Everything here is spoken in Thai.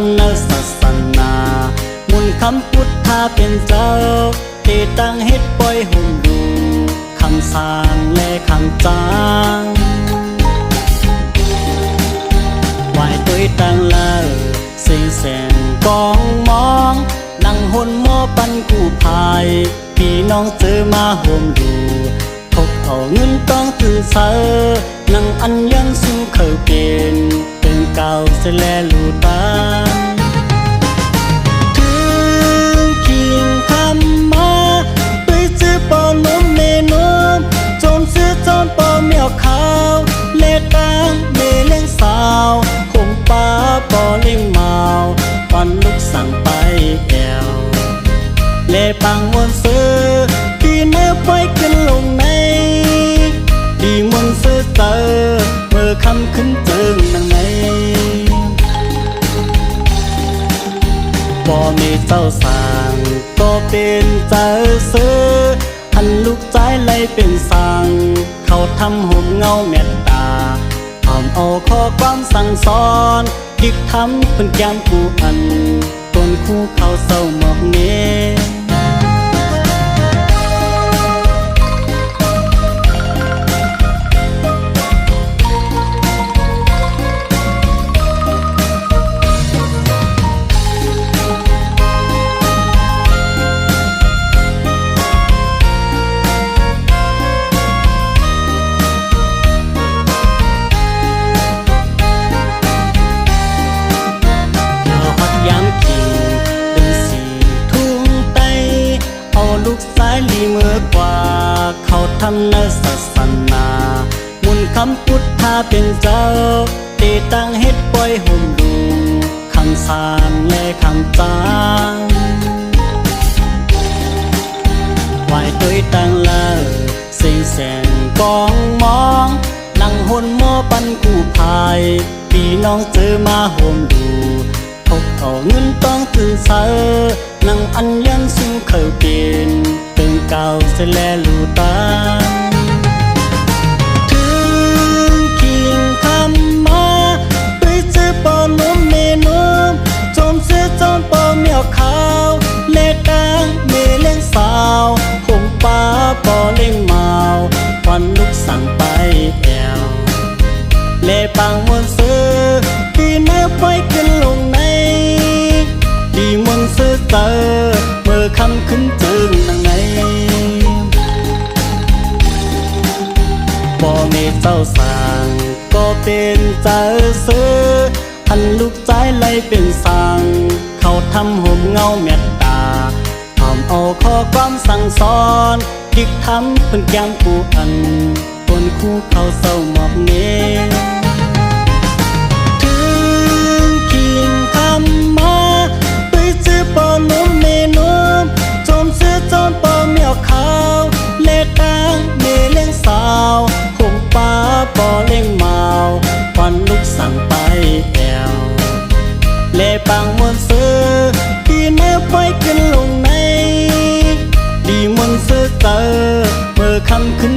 ำในศาสนามุนคำพุทธาเป็นเจ้าที่ตั้งเฮ็ดปล่อยหุ่มดูคำสางและคำจางไหวตัวตั้งแล้วเสียงแสงกองมองนั่งหนหม้อปันกู้ภัยพี่น้องเจอมาห่มดูพกเอาเงินต้องตื่นเช้านั่งอันยังสู้เขาเป็นเก่าเสียแล้วลูตาถึงคิงคำมาไปซื้อปอนมเมนมจนซื้อจนปอเมียวขาวเล่ตังเมเล่งสาวคงป้าปอเล่งเมาปันลูกสั่งไปแอวเล่ปังมวนซื้อที่เนื้อไฟขึ้นลงในดีมวนซื้อเจอเมื่อคำขึ้นเจิงนังในบ่มีเจ้าสร้างก็เป็นเจ้าซื้ออันลูกใจไหลเป็นสั่งเขาทำห่มเงาเมตตาทำเอาข้อความสั่งสอนดิกทำเป็นแก้มกูอันต้นคู่เขาเศร้าหมอกเนลีเมื่อกว่าเขาทำในศาสนามุนคำพุทธาเป็นเจ้าตีตั้งเฮ็ดปล่อยห่มดูคำสางและคำจางไหวตัวตั้งแล้วเสียงแสงกองมองนั่งหนหม้อปันกู้ภัยพี่น้องเจอมาห่มดูพกเอาเงินต้องตื่นเช้านั่งอันยังสู้เขาเป็นเก่าเสียแล้วลูตาถึงคิงคำมาไปซื้อปอนมเมนมจนซื้อจนปอเมียวขาวเล่ตังเมเล่งสาวคงป้าปอเล่งเมาวันลูกสั่งไปแอวเล่ปังมวนซื้อที่เนื้อไฟขึ้นลงในดีมวนซื้อเจอเมื่อคำขึ้นเจิงนังในบ่มีเจ้าสร้างก็เป็นเจ้าซื้ออันลูกใจไหลเป็นสั่งเขาทำห่มเงาเมตตาทำเอาข้อความสั่งสอนดิกทำเป็นแก้มกูอันต้นคู่เขาเศร้าหมอกเนถึงคิงคำมาไปซื้อปอนมเมนมจนซื้อจนปอเมียวขาวเล่ตังเมเล่งสาวคงป้าปอเล่งเมาวันลูกสั่งไปแอวเล่ปังมวนซื้อที่เนื้อไฟขึ้นลงในดีมวนซื้อเจอเมื่อคำขึ้น